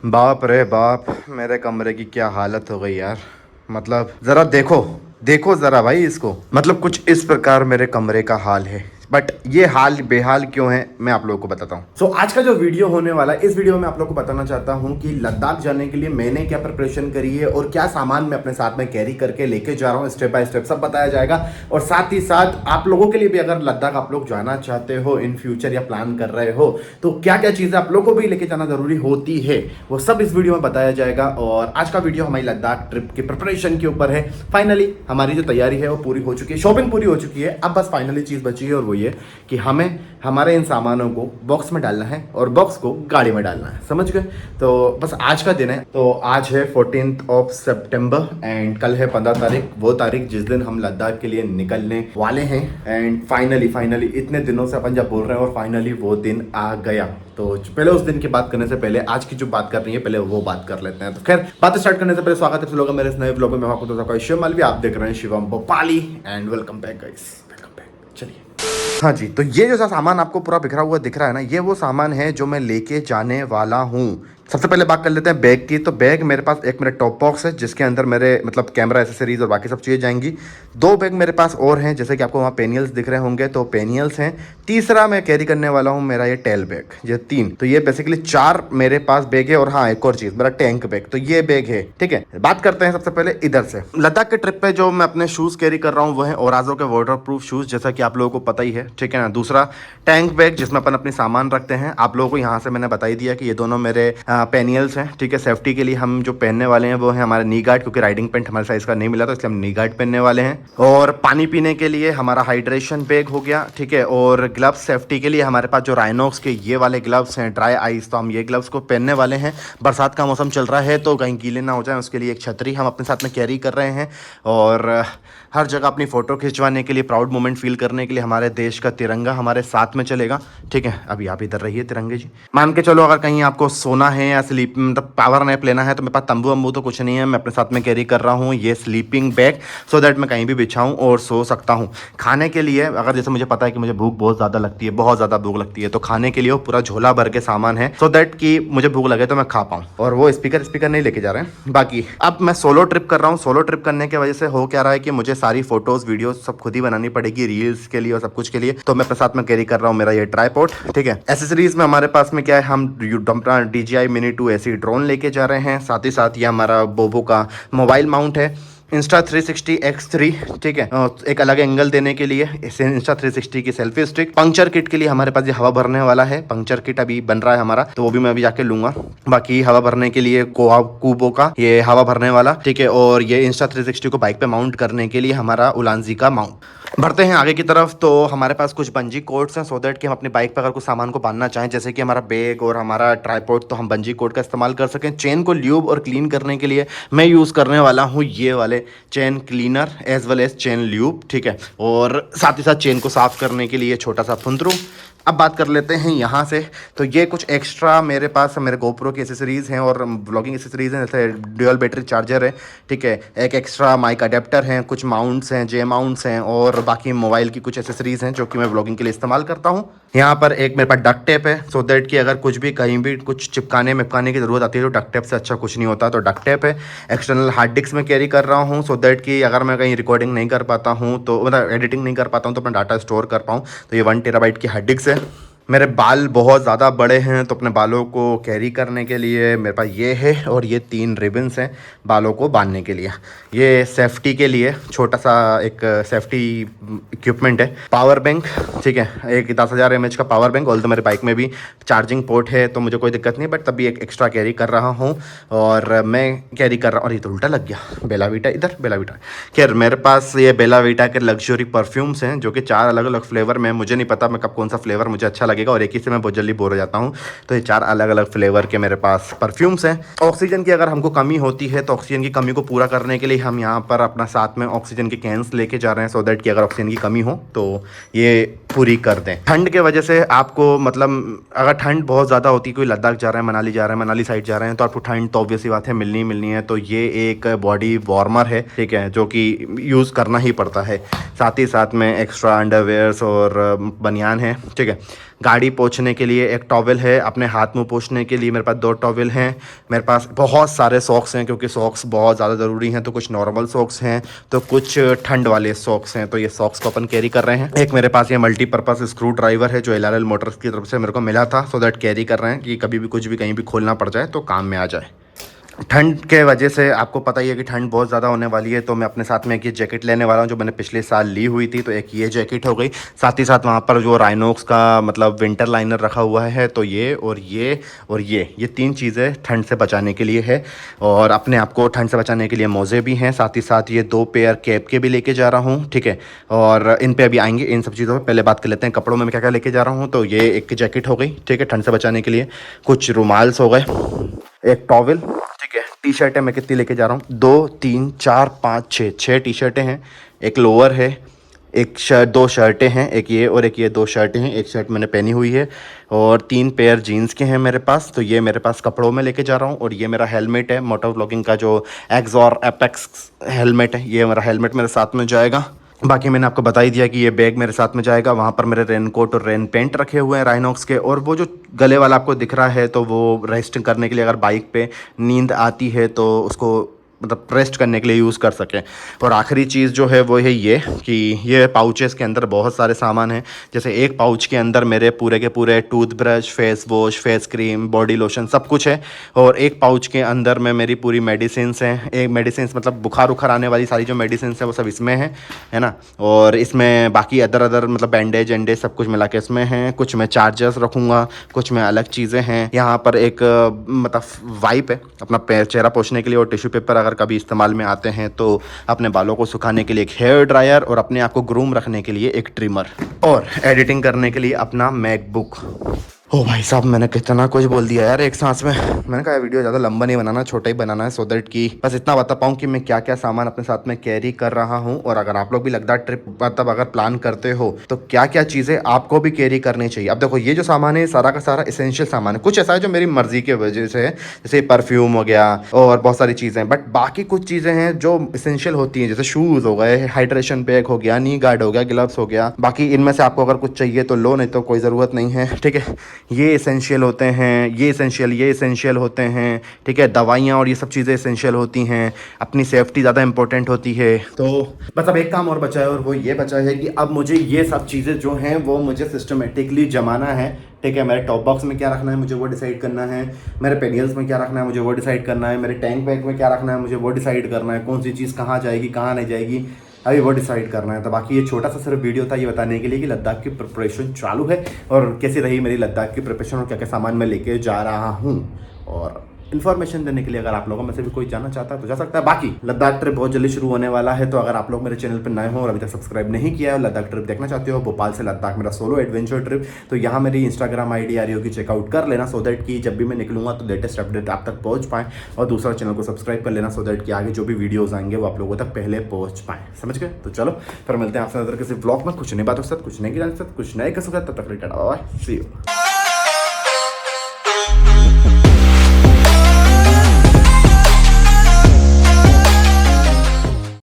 बाप रे बाप, मेरे कमरे की क्या हालत हो गई यार। मतलब ज़रा देखो, देखो ज़रा भाई इसको। मतलब कुछ इस प्रकार मेरे कमरे का हाल है। बट ये हाल बेहाल क्यों है मैं आप लोगों को बताता हूँ। सो आज का जो वीडियो होने वाला है, इस वीडियो में आप लोगों को बताना चाहता हूँ कि लद्दाख जाने के लिए मैंने क्या प्रिपरेशन करी है और क्या सामान मैं अपने साथ में कैरी करके लेके जा रहा हूँ। स्टेप बाय स्टेप सब बताया जाएगा। और साथ ही साथ आप लोगों के लिए भी, अगर लद्दाख आप लोग जाना चाहते हो इन फ्यूचर या प्लान कर रहे हो, तो क्या क्या चीज़ें आप लोगों को भी लेके जाना जरूरी होती है, वो सब इस वीडियो में बताया जाएगा। और आज का वीडियो हमारी लद्दाख ट्रिप की प्रिपरेशन के ऊपर है। फाइनली हमारी जो तैयारी है वो पूरी हो चुकी है, शॉपिंग पूरी हो चुकी है। अब बस फाइनली चीज़ बची है और वो ये कि हमें हमारे इन सामानों को बॉक्स में डालना है और बॉक्स को गाड़ी में डालना है। समझ गए? तो बस आज का दिन है। तो आज है 14 सितंबर एंड कल है 15 तारीख, वो तारीख जिस दिन हम लद्दाख के लिए निकलने वाले हैं। एंड फाइनली इतने दिनों से अपन जब बोल रहे हैं और फाइनली वो दिन आ गया। तो पहले उस दिन की बात करने से पहले आज की जो बात कर रही है पहले वो बात कर लेते हैं। तो खैर बात स्टार्ट करने से पहले स्वागत है लोगों का मेरे इस नए व्लॉग में। मैं आपको तो सबका शिव मालवी, आप देख रहे हैं Shivam Bhopali and welcome back guys, welcome back. चलिए, हाँ जी, तो ये जो सा सामान आपको पूरा बिखरा हुआ दिख रहा है ना, ये वो सामान है जो मैं लेके जाने वाला हूँ। सबसे पहले बात कर लेते हैं बैग की। तो बैग मेरे पास एक मेरा टॉप बॉक्स है जिसके अंदर मेरे मतलब कैमरा एसेसरीज और बाकी सब चीज़ें जाएंगी। 2 बैग मेरे पास और हैं, जैसे कि आपको वहाँ पेनियल्स दिख रहे होंगे, तो पेनियल्स हैं। तीसरा मैं कैरी करने वाला हूँ मेरा ये टेल बैग, ये 3। तो ये बेसिकली 4 मेरे पास बैग है। और हाँ, एक और चीज़, मेरा टैंक बैग, तो ये बैग है। ठीक है, बात करते हैं सबसे पहले इधर से। लद्दाख के ट्रिप पे जो मैं अपने शूज़ कैरी कर रहा हूँ वो है ओराजो के वाटर प्रूफ शूज़, जैसा कि आप लोगों को पता ही है। ठीक है ना। दूसरा टैंक बैग जिसमें अपन अपनी सामान रखते हैं। आप लोगों को यहाँ से मैंने बता ही दिया कि ये दोनों मेरे पेनियल्स हैं। ठीक है, सेफ्टी के लिए हम जो पहनने वाले हैं वो है हमारे नी गार्ड, क्योंकि राइडिंग पैंट हमारे साइज का नहीं मिला तो इसलिए हम नी गार्ड पहनने वाले हैं। और पानी पीने के लिए हमारा हाइड्रेशन बैग हो गया। ठीक है, और ग्लव्स सेफ्टी के लिए हमारे पास जो राइनॉक्स के ये वाले ग्लव्स हैं, ड्राई आइस, तो हम ये ग्लव्स को पहनने वाले हैं। बरसात का मौसम चल रहा है तो कहीं गीले ना हो जाए उसके लिए एक छतरी हम अपने साथ में कैरी कर रहे हैं। और हर जगह अपनी फ़ोटो खिंचवाने के लिए, प्राउड मोमेंट फील करने के लिए हमारे देश का तिरंगा हमारे साथ में चलेगा। ठीक है, अभी आप इधर रहिए तिरंगे जी। मान के चलो अगर कहीं आपको सोना है या स्लीप मतलब पावर नैप लेना है तो मेरे पास तंबू वंबू तो कुछ नहीं है। मैं अपने साथ में कैरी कर रहा हूँ ये स्लीपिंग बैग, सो दैट मैं कहीं भी बिछाऊँ और सो सकता हूँ। खाने के लिए अगर जैसे मुझे पता है कि मुझे भूख बहुत ज़्यादा लगती है, बहुत ज़्यादा भूख लगती है, तो खाने के लिए वो पूरा झोला भर के सामान है, सो दैट कि मुझे भूख लगे तो मैं खा पाऊँ। और वो स्पीकर नहीं लेके जा रहे हैं। बाकी अब मैं सोलो ट्रिप कर रहा हूँ। सोलो ट्रिप करने की वजह से हो क्या रहा है कि मुझे सारी फोटोज वीडियो सब खुद ही बनानी पड़ेगी, रील्स के लिए और सब कुछ के लिए। तो मैं अपने साथ में कैरी कर रहा हूँ मेरा ये ट्राइपॉड। ठीक है, एसेसरीज में हमारे पास में क्या है, हम DJI Mini 2 ऐसी ड्रोन लेके जा रहे हैं। साथ ही साथ ये हमारा बोबो का मोबाइल माउंट है, इंस्टा 360 X3। ठीक है, एक अलग एंगल देने के लिए इसे इंस्टा 360 की सेल्फी स्टिक। पंक्चर किट के लिए हमारे पास ये हवा भरने वाला है, पंक्चर किट अभी बन रहा है हमारा, तो वो भी मैं अभी जाके लूंगा। बाकी हवा भरने के लिए कूबो का ये हवा भरने वाला। ठीक है, और ये इंस्टा 360 को बाइक पे माउंट करने के लिए हमारा उलांजी का माउंट। बढ़ते हैं आगे की तरफ। तो हमारे पास कुछ बंजी कोड्स हैं, सो दैट कि हम अपनी बाइक पर अगर कुछ सामान को बांधना चाहें, जैसे कि हमारा बैग और हमारा ट्राइपॉड, तो हम बंजी कोड का इस्तेमाल कर सकें। चेन को ल्यूब और क्लीन करने के लिए मैं यूज़ करने वाला हूँ ये वाले chain cleaner as well as chain lube. ठीक है, और साथ ही साथ चेन को साफ करने के लिए छोटा सा फुंदरू। अब बात कर लेते हैं यहाँ से। तो ये कुछ एक्स्ट्रा मेरे पास मेरे गोप्रो की एसेसरीज़ हैं और ब्लॉगिंग एसेसरीज़ हैं, जैसे ड्यूअल बैटरी चार्जर है। ठीक है, एक एक्स्ट्रा माइक अडेप्टर हैं, कुछ माउंट्स हैं, जे माउंट्स हैं, और बाकी मोबाइल की कुछ एसेसरीज़ हैं जो कि मैं ब्लॉगिंग के लिए इस्तेमाल करता हूँ। यहाँ पर एक मेरे पास डक टेप है, सो दैट कि अगर कुछ भी कहीं भी कुछ चिपकाने मिपकाने की ज़रूरत आती है तो डक टेप से अच्छा कुछ नहीं होता, तो डक टेप है। एक्सटर्नल हार्ड डिस्क में कैरी कर रहा हूँ, सो दैट कि अगर मैं कहीं रिकॉर्डिंग नहीं कर पाता हूँ, तो मतलब एडिटिंग नहीं कर पाता हूँ, तो अपना डाटा स्टोर कर पाऊँ, तो ये 1 टेराबाइट की हार्ड डिस्क है। मेरे बाल बहुत ज़्यादा बड़े हैं, तो अपने बालों को कैरी करने के लिए मेरे पास ये है, और ये 3 रिबन्स हैं बालों को बांधने के लिए। ये सेफ्टी के लिए छोटा सा एक सेफ्टी इक्विपमेंट है। पावर बैंक, ठीक है, एक 10,000 mAh का पावर बैंक। ऑल तो मेरे बाइक में भी चार्जिंग पोर्ट है तो मुझे कोई दिक्कत नहीं, बट तभी एक एक्स्ट्रा कैरी कर रहा हूँ। और मैं कैरी कर रहा हूँ, और ये तो उल्टा लग गया, बेला वीटा इधर, बेला वीटा। खैर मेरे पास ये बेला वीटा के लग्जरी परफ्यूम्स हैं जो कि 4 अलग अलग फ्लेवर में, मुझे नहीं पता मैं कब कौन सा फ्लेवर मुझे अच्छा लगेगा, और एक ही से मैं बहुत जल्दी बोर हो जाता हूँ। तो ये 4 अलग अलग फ्लेवर के मेरे पास परफ्यूम्स हैं। ऑक्सीजन की अगर हमको कमी होती है तो ऑक्सीजन की कमी को पूरा करने के लिए हम यहाँ पर अपना साथ में ऑक्सीजन के कैंस लेके जा रहे हैं, सो दैट कि अगर ऑक्सीजन की कमी हो तो ये पूरी कर दें। ठंड के वजह से आपको मतलब अगर ठंड बहुत ज़्यादा होती है, कोई लद्दाख जा रहा है, मनाली जा रहा है, मनाली साइड जा रहे हैं, तो आपको ठंड तो ऑब्वियस सी बात है मिलनी है। तो ये एक बॉडी वार्मर है, ठीक है, जो कि यूज़ करना ही पड़ता है। साथ ही साथ में एक्स्ट्रा अंडरवेयर्स और बनियान है। ठीक है, गाड़ी पोंछने के लिए एक टॉवल है, अपने हाथ मुंह पोंछने के लिए मेरे पास 2 टॉवल हैं, मेरे पास बहुत सारे सॉक्स हैं क्योंकि सॉक्स बहुत ज़्यादा ज़रूरी हैं। तो कुछ नॉर्मल सॉक्स हैं तो कुछ ठंड वाले सॉक्स हैं, तो ये सॉक्स को अपन कैरी कर रहे हैं। एक मेरे पास ये मल्टीपर्पज़ स्क्रू ड्राइवर है जो LRL मोटर्स की तरफ से मेरे को मिला था, सो दैट कैरी कर रहे हैं कि कभी भी कुछ भी कहीं भी खोलना पड़ जाए तो काम में आ जाए। ठंड के वजह से आपको पता ही है कि ठंड बहुत ज़्यादा होने वाली है, तो मैं अपने साथ में एक ये जैकेट लेने वाला हूँ जो मैंने पिछले साल ली हुई थी। तो एक ये जैकेट हो गई, साथ ही साथ वहाँ पर जो राइनॉक्स का मतलब विंटर लाइनर रखा हुआ है, तो ये और ये और ये 3 चीज़ें ठंड से बचाने के लिए है। और अपने आप को ठंड से बचाने के लिए मोज़े भी हैं, साथ ही साथ ये 2 पेयर कैप के भी लेके जा रहा हूँ, ठीक है। और इन पे अभी आएंगे, इन सब चीज़ों पर पहले बात कर लेते हैं कपड़ों में मैं क्या क्या लेके जा रहा हूँ। तो ये एक जैकेट हो गई, ठीक है, ठंड से बचाने के लिए। कुछ रुमाल्स हो गए, एक टॉवल, ठीक है। टी शर्टें मैं कितनी लेके जा रहा हूँ, 2 3 4 5 6 टी शर्टें हैं, एक लोअर है, एक शर्ट, 2 शर्टें हैं, एक ये और एक ये 2 शर्टें हैं, एक शर्ट मैंने पहनी हुई है, और 3 पेयर जीन्स के हैं मेरे पास। तो ये मेरे पास कपड़ों में लेके जा रहा हूँ। और ये मेरा हेलमेट है, मोटर व्लॉगिंग का जो एक्सॉर एपेक्स हेलमेट है, ये मेरा हेलमेट मेरे साथ में जाएगा। बाकी मैंने आपको बता ही दिया कि ये बैग मेरे साथ में जाएगा। वहाँ पर मेरे रेनकोट और रेन पेंट रखे हुए हैं राइनॉक्स के, और वो जो गले वाला आपको दिख रहा है तो वो रेस्ट करने के लिए, अगर बाइक पे नींद आती है तो उसको मतलब रेस्ट करने के लिए यूज़ कर सकें। और आखिरी चीज़ जो है वो है ये कि ये पाउचेस के अंदर बहुत सारे सामान हैं। जैसे एक पाउच के अंदर मेरे पूरे के पूरे toothbrush, face wash, face cream, body lotion सब कुछ है। और एक पाउच के अंदर में मेरी पूरी मेडिसिन्स हैं। एक मेडिसिन्स मतलब बुखार उखार आने वाली सारी जो मेडिसिन्स हैं वो सब इसमें है ना। और इसमें बाकी अदर मतलब बैंडेज एंडेज सब कुछ मिला के इसमें हैं। कुछ मैं चार्जर्स रखूँगा, कुछ में अलग चीज़ें हैं। यहाँ पर एक मतलब वाइप है अपना चेहरा पोंछने के लिए, और टिश्यू पेपर अगर कभी इस्तेमाल में आते हैं तो अपने बालों को सुखाने के लिए एक हेयर ड्रायर, और अपने आप को ग्रूम रखने के लिए एक ट्रिमर, और एडिटिंग करने के लिए अपना मैकबुक। ओ भाई साहब, मैंने कितना कुछ बोल दिया यार एक सांस में। मैंने कहा वीडियो ज़्यादा लंबा नहीं बनाना, छोटा ही बनाना है, सो दैट कि बस इतना बता पाऊँ कि मैं क्या क्या सामान अपने साथ में कैरी कर रहा हूँ। और अगर आप लोग भी लद्दाख ट्रिप मतलब अगर प्लान करते हो तो क्या क्या चीज़ें आपको भी कैरी करनी चाहिए। अब देखो ये जो सामान है सारा का सारा इसेंशियल सामान है। कुछ ऐसा है जो मेरी मर्जी की वजह से है, जैसे परफ्यूम हो गया और बहुत सारी चीज़ें, बट बाकी कुछ चीज़ें हैं जो इसेंशियल होती हैं, जैसे शूज़ हो गए, हाइड्रेशन पैक हो गया, नी गार्ड हो गया, ग्लव्स हो गया। बाकी इनमें से आपको अगर कुछ चाहिए तो लो, नहीं तो कोई ज़रूरत नहीं है, ठीक है। ये इसेंशियल होते हैं, ये इसेंशियल होते हैं, ठीक है। दवाइयाँ और ये सब चीज़ें इसेंशियल होती हैं। अपनी सेफ्टी ज़्यादा इंपॉर्टेंट होती है। तो बस अब एक काम और बचा है, और वो ये बचा है कि अब मुझे ये सब चीज़ें जो हैं वो मुझे सिस्टमेटिकली जमाना है, ठीक है। मेरे टॉप बॉक्स में क्या रखना है मुझे वो डिसाइड करना है, मेरे पेनियल्स में क्या रखना है मुझे वो डिसाइड करना है, मेरे टैंक बैग में क्या रखना है मुझे वो डिसाइड करना है, कौन सी चीज़ कहाँ जाएगी कहाँ नहीं जाएगी अभी वो डिसाइड करना है। तो बाकी ये छोटा सा सिर्फ वीडियो था ये बताने के लिए कि लद्दाख की प्रिपरेशन चालू है, और कैसी रही मेरी लद्दाख की प्रिपरेशन, और क्या क्या सामान मैं लेके जा रहा हूँ। और इन्फॉर्मेशन देने के लिए अगर आप लोगों में से भी कोई जाना चाहता है तो जा सकता है। बाकी लद्दाख ट्रिप बहुत जल्दी शुरू होने वाला है, तो अगर आप लोग मेरे चैनल पर नए हो और अभी तक सब्सक्राइब नहीं किया है और लद्दाख ट्रिप देखना चाहते हो, भोपाल से लद्दाख मेरा सोलो एडवेंचर ट्रिप, तो यहाँ मेरी इंस्टाग्राम ID आ रही होगी, चेकआउट कर लेना, सो दैट कि जब भी मैं निकलूंगा तो लेटेस्ट अपडेट आप तक पहुँच पाएँ। और दूसरा चैनल को सब्सक्राइब कर लेना, सो दैट कि आगे जो भी वीडियोज़ आएंगे वो आप लोगों तक पहले पहुँच पाएँ। समझ गए? तो चलो फिर मिलते हैं आपसे नजर किसी ब्लॉग में, कुछ नई बातों के साथ, कुछ नई के साथ, कुछ नए के साथ। तब तक सी यू।